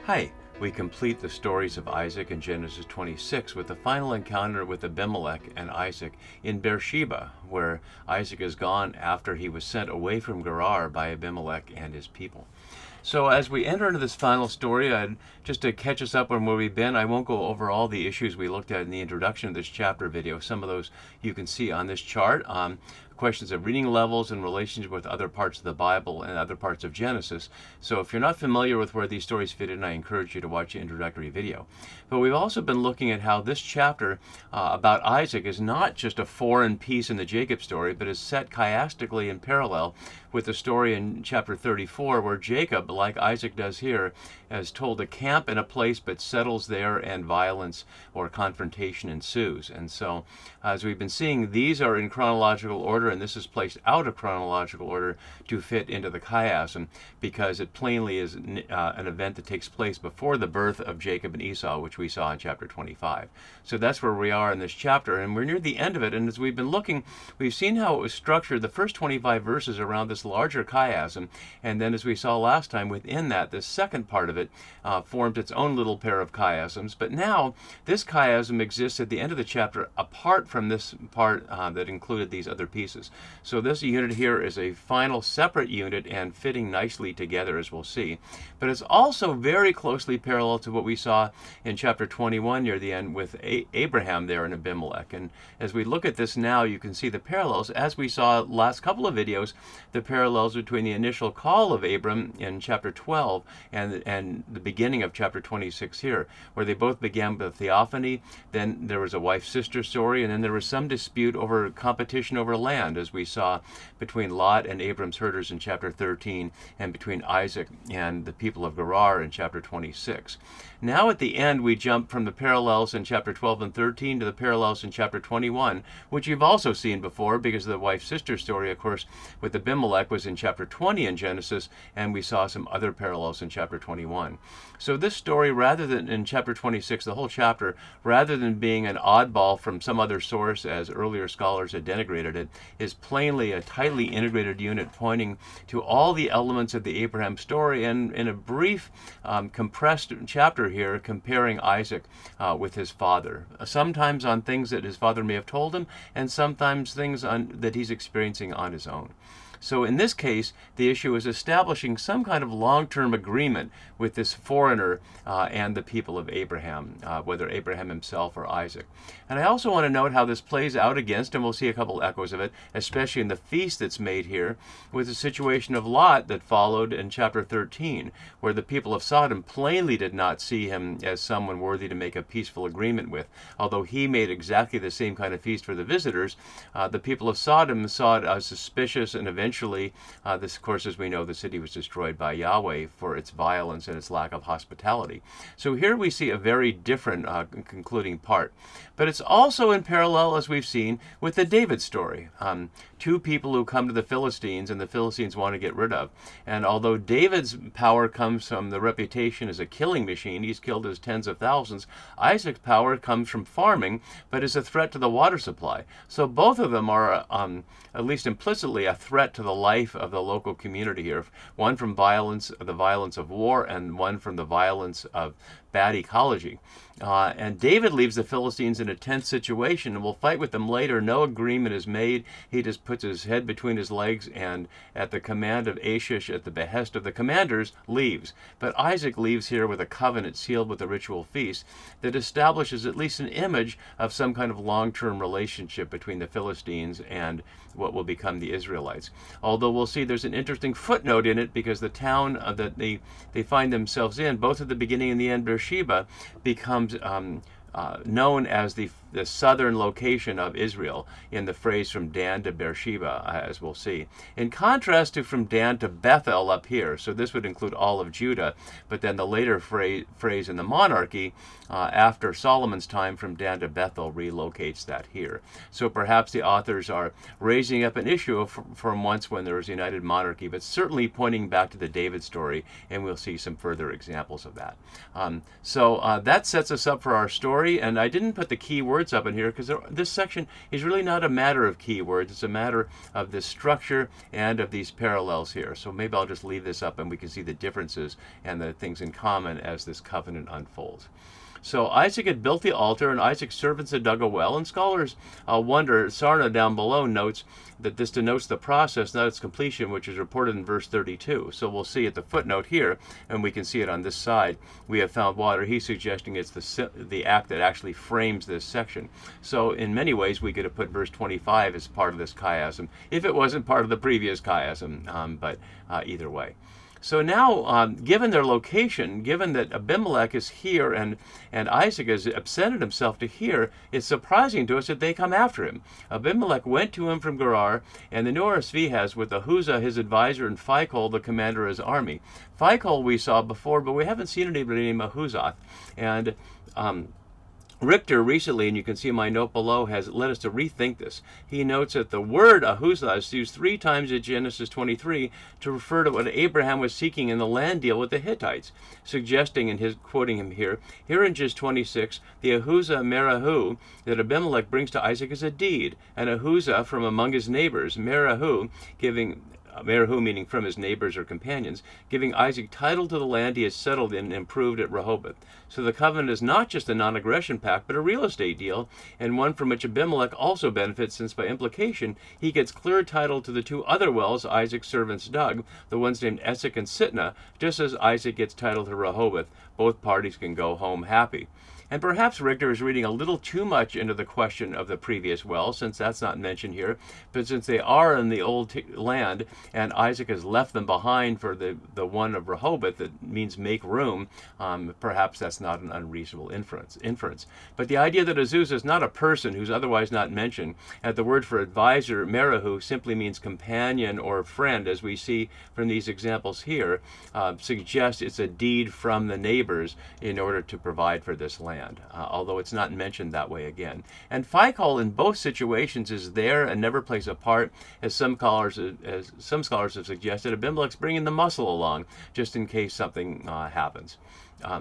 Hi, we complete the stories of Isaac in Genesis 26 with the final encounter with Abimelech and Isaac in Beer-sheba, where Isaac is gone after he was sent away from Gerar by Abimelech and his people. So as we enter into this final story, just to catch us up on where we've been, I won't go over all the issues we looked at in the introduction of this chapter video. Some of those you can see on this chart. Questions of reading levels in relationship with other parts of the Bible and other parts of Genesis. So if you're not familiar with where these stories fit in, I encourage you to watch the introductory video. But we've also been looking at how this chapter about Isaac is not just a foreign piece in the Jacob story, but is set chiastically in parallel with the story in chapter 34, where Jacob, like Isaac does here, is told to camp in a place but settles there and violence or confrontation ensues. And so, as we've been seeing, these are in chronological order, and this is placed out of chronological order to fit into the chiasm, because it plainly is an event that takes place before the birth of Jacob and Esau, which we saw in chapter 25. So that's where we are in this chapter, and we're near the end of it. And as we've been looking, we've seen how it was structured, the first 25 verses around this larger chiasm, and then as we saw last time, within that, the second part of it formed its own little pair of chiasms. But now, this chiasm exists at the end of the chapter apart from this part that included these other pieces. So this unit here is a final separate unit and fitting nicely together, as we'll see. But it's also very closely parallel to what we saw in chapter 21 near the end with Abraham there and Abimelech. And as we look at this now, you can see the parallels. As we saw last couple of videos, the parallels between the initial call of Abram in chapter 12 and the beginning of chapter 26 here, where they both began with a theophany. Then there was a wife-sister story, and then there was some dispute over competition over land, as we saw between Lot and Abram's herders in chapter 13, and between Isaac and the people of Gerar in chapter 26. Now at the end, we jump from the parallels in chapter 12 and 13 to the parallels in chapter 21, which you've also seen before, because the wife-sister story, of course, with Abimelech was in chapter 20 in Genesis, and we saw some other parallels in chapter 21. So this story, rather than in chapter 26, the whole chapter, rather than being an oddball from some other source, as earlier scholars had denigrated it, is plainly a tightly integrated unit pointing to all the elements of the Abraham story, and in a brief, compressed chapter here, comparing Isaac with his father, sometimes on things that his father may have told him, and sometimes things that he's experiencing on his own. So in this case, the issue is establishing some kind of long-term agreement with this foreigner and the people of Abraham, whether Abraham himself or Isaac. And I also want to note how this plays out against, and we'll see a couple echoes of it, especially in the feast that's made here, with the situation of Lot that followed in chapter 13, where the people of Sodom plainly did not see him as someone worthy to make a peaceful agreement with. Although he made exactly the same kind of feast for the visitors, the people of Sodom saw it as suspicious, and eventually, this, of course, as we know, the city was destroyed by Yahweh for its violence and its lack of hospitality. So here we see a very different concluding part. But it's also in parallel, as we've seen, with the David story. Two people who come to the Philistines, and the Philistines want to get rid of. And although David's power comes from the reputation as a killing machine, he's killed his tens of thousands, Isaac's power comes from farming, but is a threat to the water supply. So both of them are, at least implicitly, a threat to the life of the local community here. One from violence, the violence of war, and one from the violence of bad ecology. And David leaves the Philistines in a tense situation and will fight with them later. No agreement is made. He just puts his head between his legs and, at the command of Achish, at the behest of the commanders, leaves. But Isaac leaves here with a covenant sealed with a ritual feast that establishes at least an image of some kind of long-term relationship between the Philistines and what will become the Israelites. Although we'll see there's an interesting footnote in it, because the town that they find themselves in, both at the beginning and the end, Beer-sheba, becomes known as the southern location of Israel in the phrase from Dan to Beer-sheba, as we'll see. In contrast to from Dan to Bethel up here, so this would include all of Judah, but then the later phrase in the monarchy after Solomon's time from Dan to Bethel relocates that here. So perhaps the authors are raising up an issue from once when there was a united monarchy, but certainly pointing back to the David story, and we'll see some further examples of that. So that sets us up for our story, and I didn't put the key words words up in here because this section is really not a matter of keywords. It's a matter of this structure and of these parallels here. So maybe I'll just leave this up and we can see the differences and the things in common as this covenant unfolds. So Isaac had built the altar, and Isaac's servants had dug a well. And scholars wonder, Sarna down below notes that this denotes the process, not its completion, which is reported in verse 32. So we'll see at the footnote here, and we can see it on this side, we have found water. He's suggesting it's the act that actually frames this section. So in many ways, we could have put verse 25 as part of this chiasm, if it wasn't part of the previous chiasm, but either way. So now, given their location, given that Abimelech is here and Isaac has absented himself to here, it's surprising to us that they come after him. Abimelech went to him from Gerar, and the New RSV has with Ahuzah his advisor and Phicol the commander of his army. Phicol we saw before, but we haven't seen anybody named Ahuzah. And Richter recently, and you can see my note below, has led us to rethink this. He notes that the word Ahuzah is used 3 times in Genesis 23 to refer to what Abraham was seeking in the land deal with the Hittites, suggesting, in his quoting him here in Genesis 26, the Ahuzah Merahu that Abimelech brings to Isaac is a deed, and Ahuzah from among his neighbors, Merahu meaning from his neighbors or companions, giving Isaac title to the land he has settled in and improved at Rehoboth. So the covenant is not just a non-aggression pact, but a real estate deal, and one from which Abimelech also benefits, since by implication he gets clear title to the 2 other wells Isaac's servants dug, the ones named Esek and Sitnah, just as Isaac gets title to Rehoboth. Both parties can go home happy. And perhaps Richter is reading a little too much into the question of the previous well, since that's not mentioned here. But since they are in the old land, and Isaac has left them behind for the one of Rehoboth, that means make room, perhaps that's not an unreasonable inference. But the idea that Ahuzah is not a person who's otherwise not mentioned, and the word for advisor, Merahu, simply means companion or friend, as we see from these examples here, suggests it's a deed from the neighbors in order to provide for this land. Although it's not mentioned that way again. And Phicol in both situations is there and never plays a part, as some scholars have suggested. Abimelech's bringing the muscle along just in case something happens.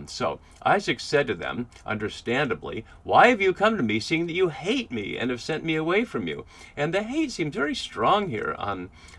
So Isaac said to them, understandably, "Why have you come to me, seeing that you hate me and have sent me away from you?" And the hate seems very strong here.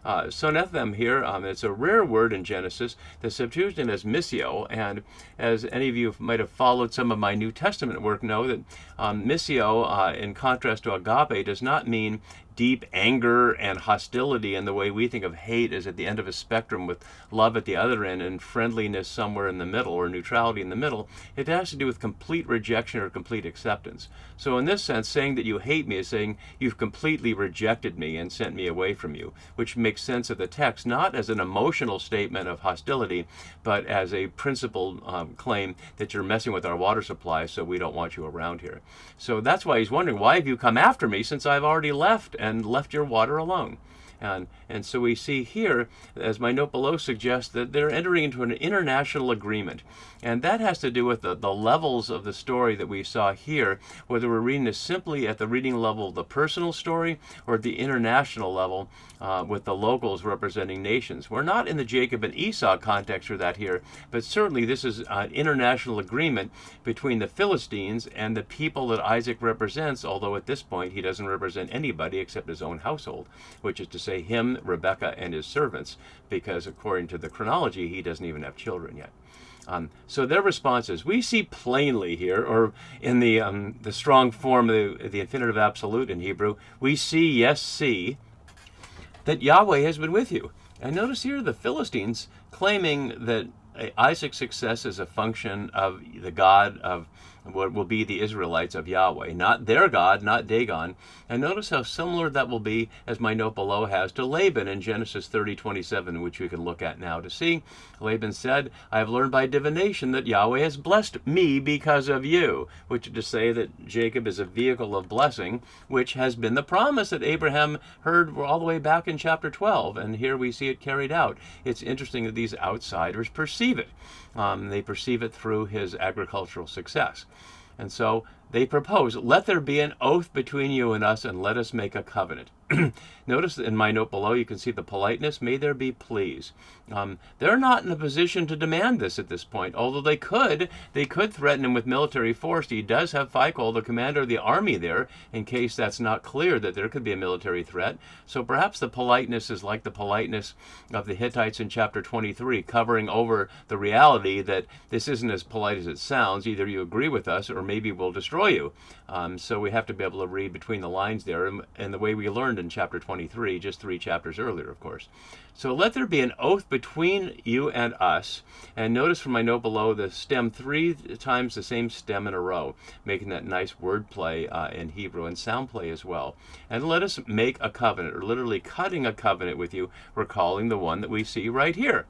Sonethem here, it's a rare word in Genesis. The Septuagint is missio, and as any of you might have followed some of my New Testament work know that missio, in contrast to agape, does not mean deep anger and hostility in the way we think of hate as at the end of a spectrum with love at the other end and friendliness somewhere in the middle, or neutrality in the middle. It has to do with complete rejection or complete acceptance. So in this sense, saying that you hate me is saying you've completely rejected me and sent me away from you, which makes sense of the text, not as an emotional statement of hostility, but as a principled claim that you're messing with our water supply, so we don't want you around here. So that's why he's wondering, why have you come after me since I've already left and left your water alone? And so we see here, as my note below suggests, that they're entering into an international agreement. And that has to do with the levels of the story that we saw here, whether we're reading this simply at the reading level of the personal story or at the international level with the locals representing nations. We're not in the Jacob and Esau context for that here, but certainly this is an international agreement between the Philistines and the people that Isaac represents, although at this point he doesn't represent anybody except his own household, which is to say him, Rebekah, and his servants, because according to the chronology, he doesn't even have children yet. So their response is, we see plainly here, or in the strong form of the infinitive absolute in Hebrew, we see, yes, see, that Yahweh has been with you. And notice here the Philistines claiming that Isaac's success is a function of the God of what will be the Israelites of Yahweh, not their God, not Dagon. And notice how similar that will be, as my note below has, to Laban in Genesis 30:27, which we can look at now to see. Laban said, "I have learned by divination that Yahweh has blessed me because of you," which is to say that Jacob is a vehicle of blessing, which has been the promise that Abraham heard all the way back in chapter 12, and here we see it carried out. It's interesting that these outsiders perceive it. They perceive it through his agricultural success. And so they propose, let there be an oath between you and us, and let us make a covenant. Notice in my note below, you can see the politeness, may there be pleas. They're not in a position to demand this at this point, although they could threaten him with military force. He does have Phicol, the commander of the army there, in case that's not clear that there could be a military threat. So perhaps the politeness is like the politeness of the Hittites in chapter 23, covering over the reality that this isn't as polite as it sounds. Either you agree with us or maybe we'll destroy you. So we have to be able to read between the lines there, and the way we learned in chapter 23, just 3 chapters earlier, of course. So let there be an oath between you and us. And notice from my note below the stem 3 times the same stem in a row, making that nice word play in Hebrew and sound play as well. And let us make a covenant, or literally cutting a covenant with you, recalling the one that we see right here.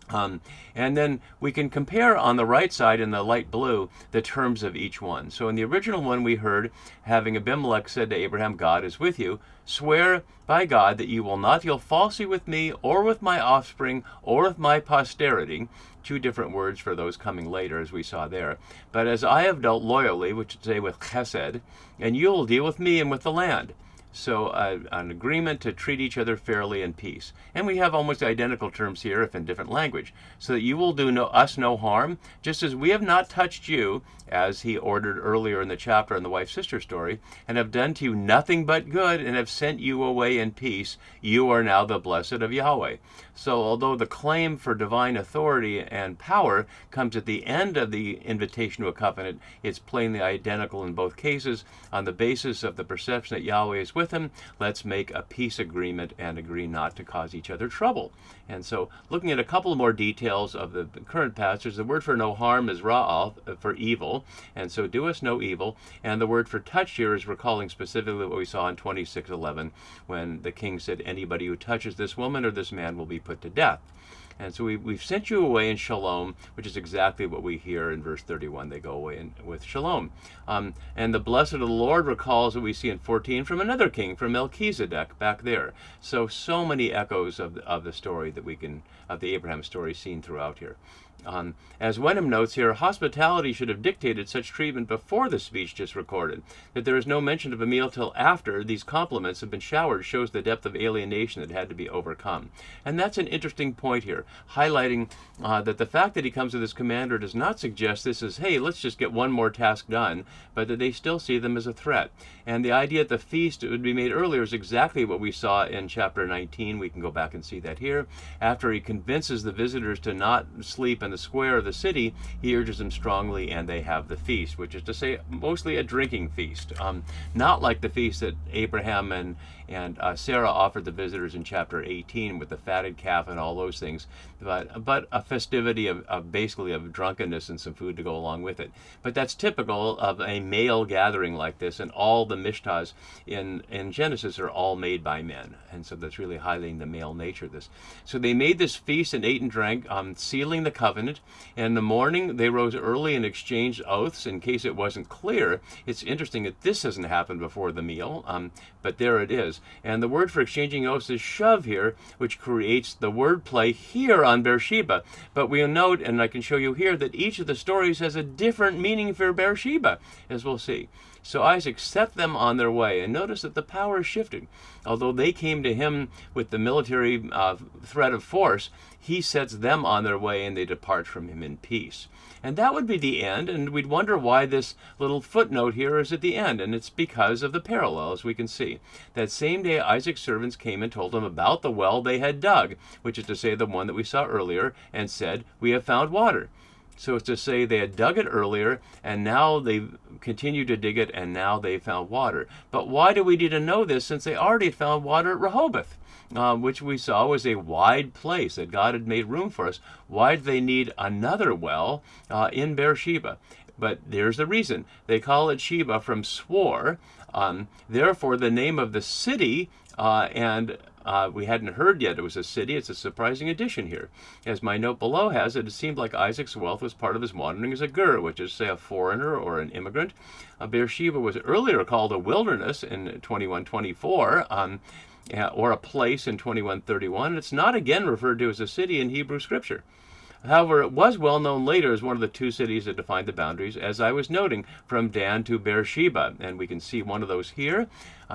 And then we can compare on the right side in the light blue the terms of each one. So in the original one we heard, having Abimelech said to Abraham, God is with you, swear by God that you will not deal falsely with me or with my offspring or with my posterity. 2 different words for those coming later, as we saw there. But as I have dealt loyally, which is to say with chesed, and you will deal with me and with the land. So an agreement to treat each other fairly in peace. And we have almost identical terms here, if in different language. So that you will do us no harm, just as we have not touched you, as he ordered earlier in the chapter in the wife-sister story, and have done to you nothing but good, and have sent you away in peace. You are now the blessed of Yahweh. So although the claim for divine authority and power comes at the end of the invitation to a covenant, it's plainly identical in both cases. On the basis of the perception that Yahweh is with him, let's make a peace agreement and agree not to cause each other trouble. And so looking at a couple more details of the current passage, the word for no harm is ra'al, for evil, and so do us no evil. And the word for touch here is recalling specifically what we saw in 26:11, when the king said, anybody who touches this woman or this man will be put to death. And so we've sent you away in shalom, which is exactly what we hear in verse 31. They go away with shalom. And the blessed of the Lord recalls what we see in 14 from another king, from Melchizedek back there. So many echoes of the story that we can, of the Abraham story seen throughout here. As Wenham notes here, hospitality should have dictated such treatment before the speech just recorded. That there is no mention of a meal till after these compliments have been showered shows the depth of alienation that had to be overcome. And that's an interesting point here, highlighting that the fact that he comes to this commander does not suggest this is, hey, let's just get one more task done, but that they still see them as a threat. And the idea that the feast would be made earlier is exactly what we saw in chapter 19. We can go back and see that here. After he convinces the visitors to not sleep in the square of the city, he urges them strongly, and they have the feast, which is to say mostly a drinking feast, not like the feast that Abraham and Sarah offered the visitors in chapter 18 with the fatted calf and all those things, but a festivity of basically of drunkenness and some food to go along with it. But that's typical of a male gathering like this, and all the mishtahs in Genesis are all made by men, and so that's really highlighting the male nature of this. So they made this feast and ate and drank, sealing the covenant. And in the morning they rose early and exchanged oaths. In case it wasn't clear, it's interesting that this hasn't happened before the meal, but there it is. And the word for exchanging oaths is shav here, which creates the word play here on Beer-sheba. But we'll note, and I can show you here, that each of the stories has a different meaning for Beer-sheba, as we'll see. So Isaac set them on their way, and notice that the power shifted. Although they came to him with the military threat of force, he sets them on their way, and they depart from him in peace. And that would be the end, and we'd wonder why this little footnote here is at the end, and it's because of the parallel, as we can see. That same day Isaac's servants came and told him about the well they had dug, which is to say the one that we saw earlier, and said, we have found water. So it's to say they had dug it earlier, and now they've continued to dig it, and now they found water. But why do we need to know this, since they already found water at Rehoboth, which we saw was a wide place that God had made room for us? Why do they need another well in Beer-sheba? But there's the reason. They call it Sheba from swore. Therefore, the name of the city we hadn't heard yet it was a city. It's a surprising addition here. As my note below has it, it seemed like Isaac's wealth was part of his wandering as a Gerar, which is, say, a foreigner or an immigrant. Beer-sheba was earlier called a wilderness in 21:24, or a place in 21:31. It's not again referred to as a city in Hebrew scripture. However, it was well known later as one of the two cities that defined the boundaries, as I was noting, from Dan to Beer-sheba. And we can see one of those here.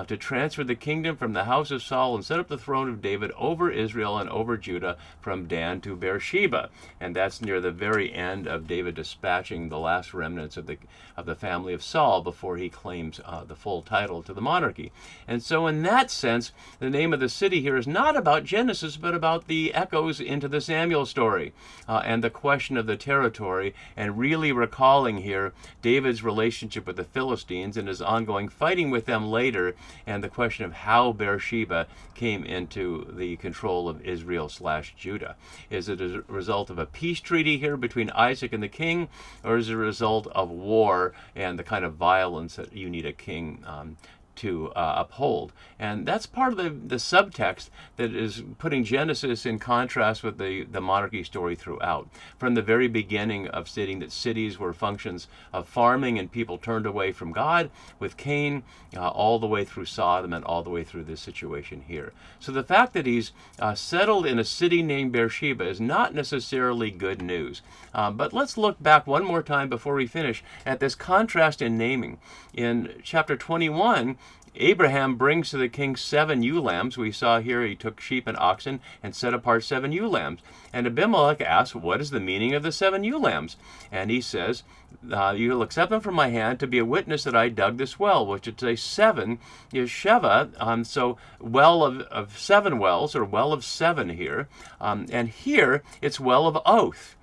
To transfer the kingdom from the house of Saul and set up the throne of David over Israel and over Judah from Dan to Beer-sheba. And that's near the very end of David dispatching the last remnants of the family of Saul before he claims the full title to the monarchy. And so in that sense, the name of the city here is not about Genesis, but about the echoes into the Samuel story and the question of the territory, and really recalling here David's relationship with the Philistines and his ongoing fighting with them later, and the question of how Beer-sheba came into the control of Israel/Judah. Is it a result of a peace treaty here between Isaac and the king, or is it a result of war and the kind of violence that you need a king to uphold? And that's part of the subtext that is putting Genesis in contrast with the monarchy story throughout. From the very beginning of stating that cities were functions of farming and people turned away from God with Cain, all the way through Sodom and all the way through this situation here. So the fact that he's settled in a city named Beer-sheba is not necessarily good news. But let's look back one more time before we finish at this contrast in naming. In chapter 21, Abraham brings to the king 7 ewe lambs. We saw here he took sheep and oxen and set apart 7 ewe lambs. And Abimelech asks, what is the meaning of the 7 ewe lambs? And he says, you will accept them from my hand to be a witness that I dug this well, which would say 7 is Sheva. So well of 7 wells, or well of 7 here. And here it's well of oath.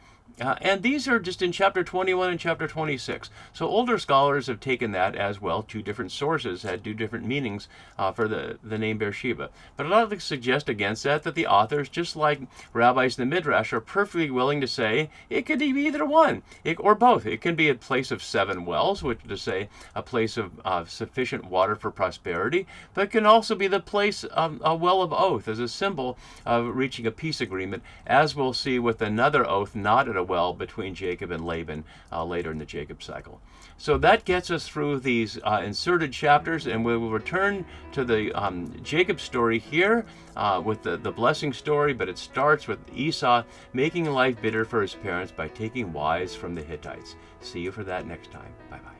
And these are just in chapter 21 and chapter 26. So older scholars have taken that as well. 2 different sources had 2 different meanings for the name Beer-sheba. But a lot of them suggest against that the authors, just like rabbis in the Midrash, are perfectly willing to say it could be either one, or both. It can be a place of 7 wells, which is to say a place of sufficient water for prosperity, but it can also be the place of a well of oath as a symbol of reaching a peace agreement, as we'll see with another oath not at a well between Jacob and Laban later in the Jacob cycle. So that gets us through these inserted chapters, and we will return to the Jacob story here with the blessing story, but it starts with Esau making life bitter for his parents by taking wives from the Hittites. See you for that next time. Bye-bye.